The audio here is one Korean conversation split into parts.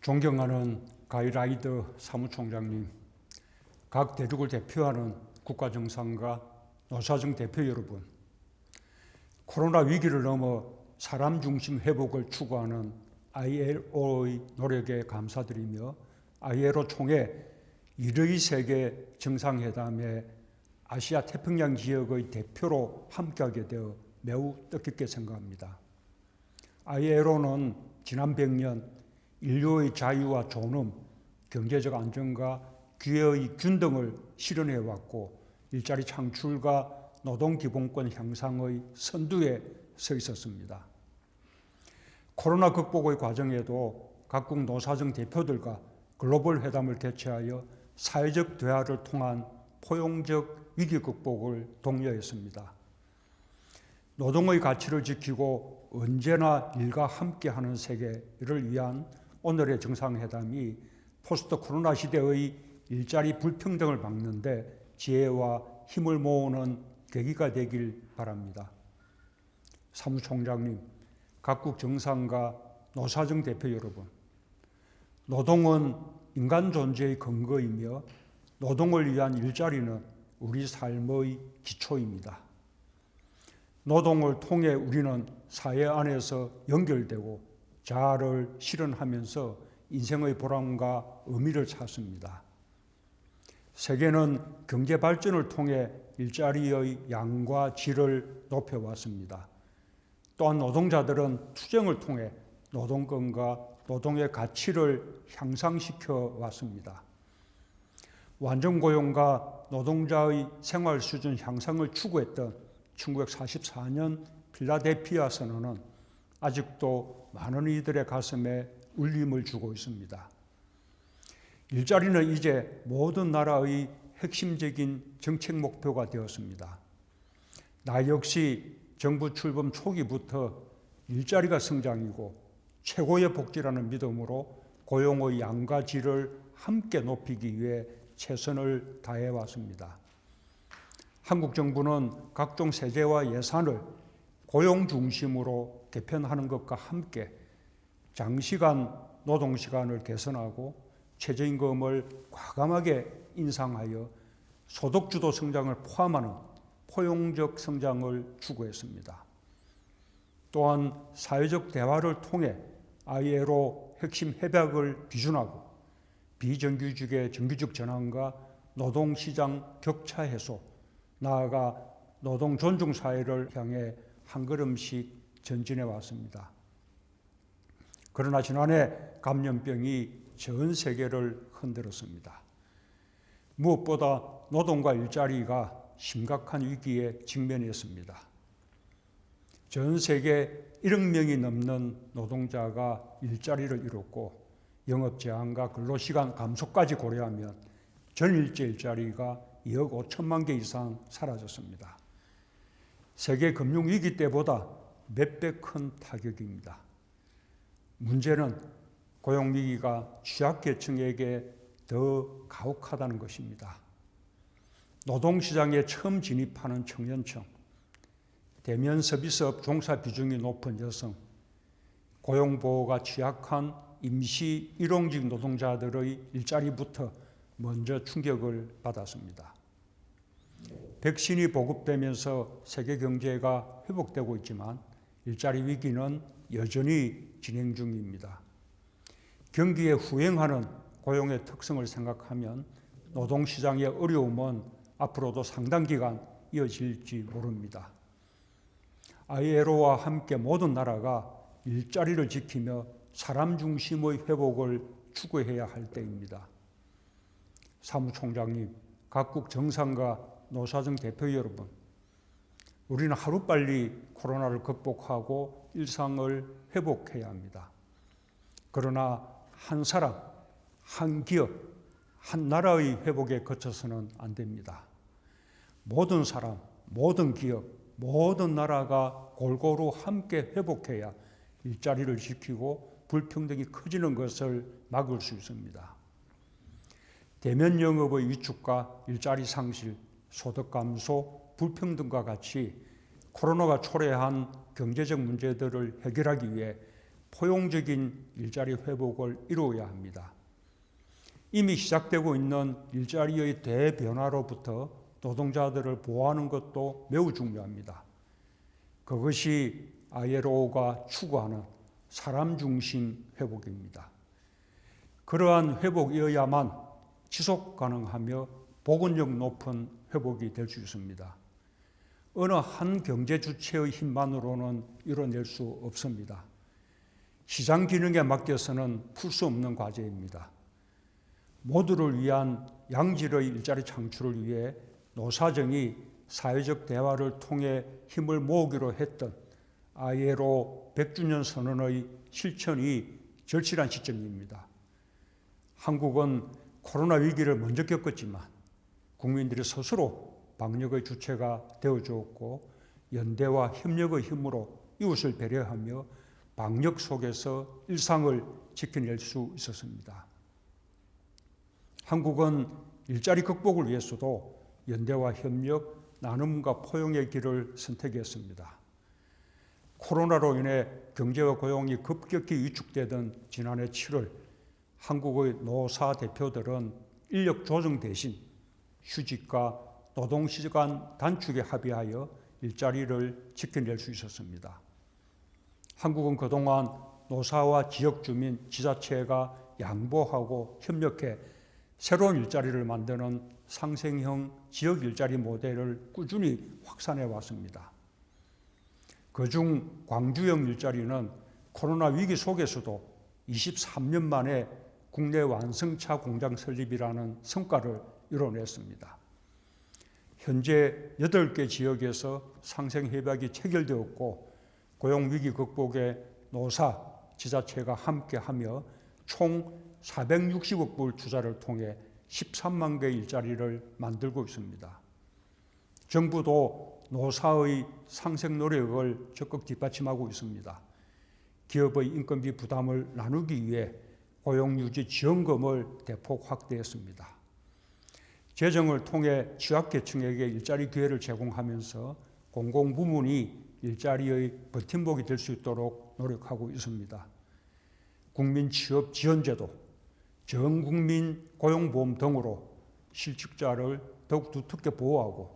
존경하는 가이라이더 사무총장님, 각 대륙을 대표하는 국가정상과 노사정 대표 여러분, 코로나 위기를 넘어 사람 중심 회복을 추구하는 ILO의 노력에 감사드리며 ILO 총회 1의 세계 정상회담에 아시아 태평양 지역의 대표로 함께하게 되어 매우 뜻깊게 생각합니다. ILO는 지난 100년 인류의 자유와 존엄, 경제적 안정과 기회의 균등을 실현해왔고 일자리 창출과 노동기본권 향상의 선두에 서 있었습니다. 코로나 극복의 과정에도 각국 노사정 대표들과 글로벌 회담을 개최하여 사회적 대화를 통한 포용적 위기 극복을 독려했습니다. 노동의 가치를 지키고 언제나 일과 함께하는 세계를 위한 오늘의 정상회담이 포스트 코로나 시대의 일자리 불평등을 막는 데 지혜와 힘을 모으는 계기가 되길 바랍니다. 사무총장님, 각국 정상과 노사정 대표 여러분, 노동은 인간 존재의 근거이며 노동을 위한 일자리는 우리 삶의 기초입니다. 노동을 통해 우리는 사회 안에서 연결되고 자아를 실현하면서 인생의 보람과 의미를 찾습니다. 세계는 경제 발전을 통해 일자리의 양과 질을 높여왔습니다. 또한 노동자들은 투쟁을 통해 노동권과 노동의 가치를 향상시켜 왔습니다. 완전고용과 노동자의 생활 수준 향상을 추구했던 1944년 필라델피아 선언은 아직도 많은 이들의 가슴에 울림을 주고 있습니다. 일자리는 이제 모든 나라의 핵심적인 정책 목표가 되었습니다. 나 역시 정부 출범 초기부터 일자리가 성장이고 최고의 복지라는 믿음으로 고용의 양과 질을 함께 높이기 위해 최선을 다해왔습니다. 한국 정부는 각종 세제와 예산을 고용 중심으로 개편하는 것과 함께 장시간 노동시간을 개선하고 최저임금을 과감하게 인상하여 소득주도 성장을 포함하는 포용적 성장을 추구했습니다. 또한 사회적 대화를 통해 ILO 핵심 협약을 비준하고 비정규직의 정규직 전환과 노동시장 격차 해소, 나아가 노동 존중 사회를 향해 한 걸음씩 전진해 왔습니다. 그러나 지난해 감염병이 전 세계를 흔들었습니다. 무엇보다 노동과 일자리가 심각한 위기에 직면했습니다. 전 세계 1억 명이 넘는 노동자가 일자리를 잃었고 영업 제한과 근로시간 감소까지 고려하면 전일제 일자리가 2억 5천만 개 이상 사라졌습니다. 세계 금융위기 때보다 몇 배 큰 타격입니다. 문제는 고용위기가 취약계층에게 더 가혹하다는 것입니다. 노동시장에 처음 진입하는 청년층, 대면 서비스업 종사 비중이 높은 여성, 고용보호가 취약한 임시 일용직 노동자들의 일자리부터 먼저 충격을 받았습니다. 백신이 보급되면서 세계 경제가 회복되고 있지만 일자리 위기는 여전히 진행 중입니다. 경기에 후행하는 고용의 특성을 생각하면 노동시장의 어려움은 앞으로도 상당 기간 이어질지 모릅니다. ILO와 함께 모든 나라가 일자리를 지키며 사람 중심의 회복을 추구해야 할 때입니다. 사무총장님, 각국 정상과 노사정 대표 여러분, 우리는 하루빨리 코로나를 극복하고 일상을 회복해야 합니다. 그러나 한 사람, 한 기업, 한 나라의 회복에 그쳐서는 안 됩니다. 모든 사람, 모든 기업, 모든 나라가 골고루 함께 회복해야 일자리를 지키고 불평등이 커지는 것을 막을 수 있습니다. 대면 영업의 위축과 일자리 상실, 소득 감소, 불평등과 같이 코로나가 초래한 경제적 문제들을 해결하기 위해 포용적인 일자리 회복을 이루어야 합니다. 이미 시작되고 있는 일자리의 대변화로부터 노동자들을 보호하는 것도 매우 중요합니다. 그것이 ILO가 추구하는 사람 중심 회복입니다. 그러한 회복이어야만 지속 가능하며 복원력 높은 회복이 될 수 있습니다. 어느 한 경제 주체의 힘만으로는 이뤄낼 수 없습니다. 시장 기능에 맡겨서는 풀 수 없는 과제입니다. 모두를 위한 양질의 일자리 창출을 위해 노사정이 사회적 대화를 통해 힘을 모으기로 했던 ILO 100주년 선언의 실천이 절실한 시점입니다. 한국은 코로나 위기를 먼저 겪었지만 국민들이 스스로 방역의 주체가 되어주었고 연대와 협력의 힘으로 이웃을 배려하며 방역 속에서 일상을 지켜낼 수 있었습니다. 한국은 일자리 극복을 위해서도 연대와 협력, 나눔과 포용의 길을 선택했습니다. 코로나로 인해 경제와 고용이 급격히 위축되던 지난해 7월 한국의 노사 대표들은 인력 조정 대신 휴직과 노동시간 단축에 합의하여 일자리를 지켜낼 수 있었습니다. 한국은 그동안 노사와 지역주민, 지자체가 양보하고 협력해 새로운 일자리를 만드는 상생형 지역 일자리 모델을 꾸준히 확산해 왔습니다. 그중 광주형 일자리는 코로나 위기 속에서도 23년 만에 국내 완성차 공장 설립이라는 성과를 이뤄냈습니다. 현재 8개 지역에서 상생협약이 체결되었고 고용위기 극복에 노사, 지자체가 함께하며 총 460억 불 투자를 통해 13만 개의 일자리를 만들고 있습니다. 정부도 노사의 상생 노력을 적극 뒷받침하고 있습니다. 기업의 인건비 부담을 나누기 위해 고용유지 지원금을 대폭 확대했습니다. 재정을 통해 취약계층에게 일자리 기회를 제공하면서 공공부문이 일자리의 버팀목이 될 수 있도록 노력하고 있습니다. 국민취업지원제도, 전국민 고용보험 등으로 실직자를 더욱 두텁게 보호하고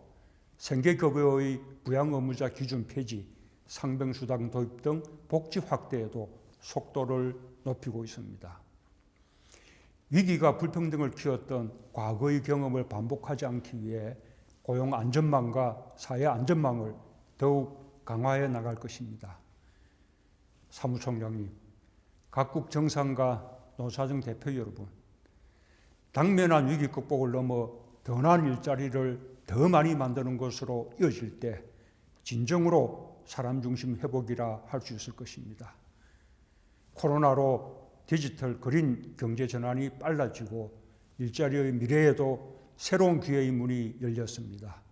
생계급여의 부양의무자 기준 폐지, 상병수당 도입 등 복지 확대에도 속도를 높이고 있습니다. 위기가 불평등을 키웠던 과거의 경험을 반복하지 않기 위해 고용안전망과 사회안전망을 더욱 강화해 나갈 것입니다. 사무총장님, 각국 정상과 노사정 대표 여러분, 당면한 위기 극복을 넘어 더 나은 일자리를 더 많이 만드는 것으로 이어질 때 진정으로 사람 중심 회복이라 할 수 있을 것입니다. 코로나로 디지털 그린 경제 전환이 빨라지고 일자리의 미래에도 새로운 기회의 문이 열렸습니다.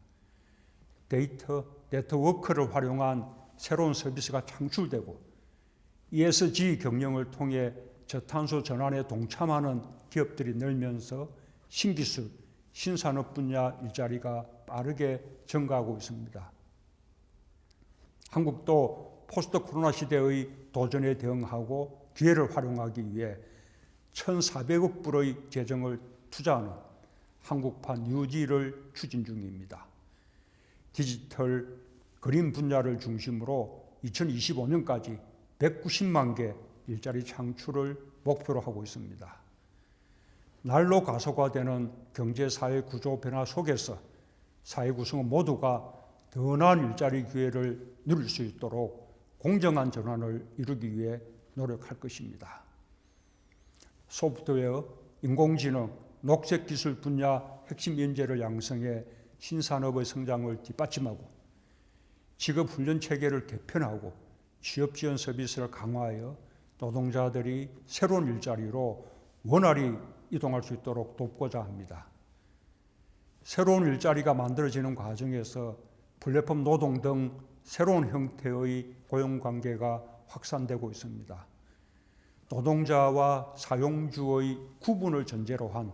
데이터 네트워크를 활용한 새로운 서비스가 창출되고 ESG 경영을 통해 저탄소 전환에 동참하는 기업들이 늘면서 신기술, 신산업 분야 일자리가 빠르게 증가하고 있습니다. 한국도 포스트 코로나 시대의 도전에 대응하고 기회를 활용하기 위해 1,400억 불의 재정을 투자하는 한국판 뉴딜을 추진 중입니다. 디지털 그린 분야를 중심으로 2025년까지 190만 개 일자리 창출을 목표로 하고 있습니다. 날로 가속화되는 경제사회 구조 변화 속에서 사회 구성원 모두가 더 나은 일자리 기회를 누릴 수 있도록 공정한 전환을 이루기 위해 노력할 것입니다. 소프트웨어, 인공지능, 녹색기술 분야 핵심 인재를 양성해 신산업의 성장을 뒷받침하고 직업훈련 체계를 개편하고 취업지원 서비스를 강화하여 노동자들이 새로운 일자리로 원활히 이동할 수 있도록 돕고자 합니다. 새로운 일자리가 만들어지는 과정에서 플랫폼 노동 등 새로운 형태의 고용관계가 확산되고 있습니다. 노동자와 사용주의 구분을 전제로 한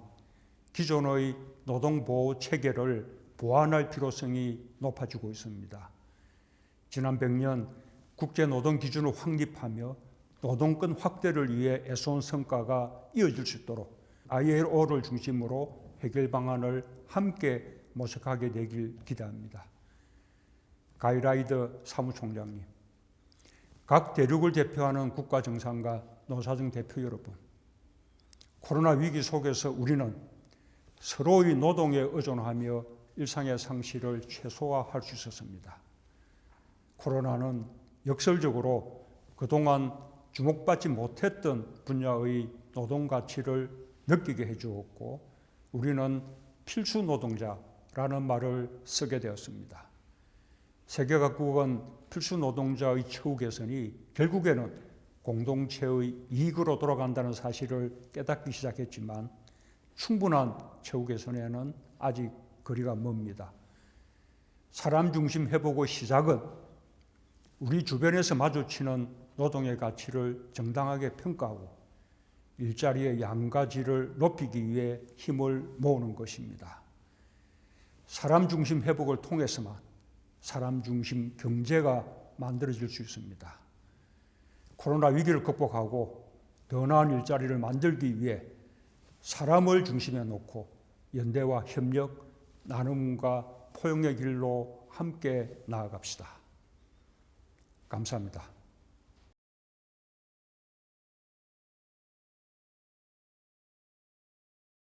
기존의 노동보호 체계를 보완할 필요성이 높아지고 있습니다. 지난 100년 국제노동기준을 확립하며 노동권 확대를 위해 애써온 성과가 이어질 수 있도록 ILO를 중심으로 해결 방안을 함께 모색하게 되길 기대합니다. 가이라이더 사무총장님, 각 대륙을 대표하는 국가정상과 노사정 대표 여러분, 코로나 위기 속에서 우리는 서로의 노동에 의존하며 일상의 상실을 최소화할 수 있었습니다. 코로나는 역설적으로 그동안 주목받지 못했던 분야의 노동 가치를 느끼게 해주었고, 우리는 필수 노동자라는 말을 쓰게 되었습니다. 세계 각국은 필수 노동자의 처우 개선이 결국에는 공동체의 이익으로 돌아간다는 사실을 깨닫기 시작했지만 충분한 처우 개선에는 아직 거리가 멉니다. 사람 중심 회복의 시작은 우리 주변에서 마주치는 노동의 가치를 정당하게 평가하고 일자리의 양과 질을 높이기 위해 힘을 모으는 것입니다. 사람 중심 회복을 통해서만 사람 중심 경제가 만들어질 수 있습니다. 코로나 위기를 극복하고 더 나은 일자리를 만들기 위해 사람을 중심에 놓고 연대와 협력, 나눔과 포용의 길로 함께 나아갑시다. 감사합니다.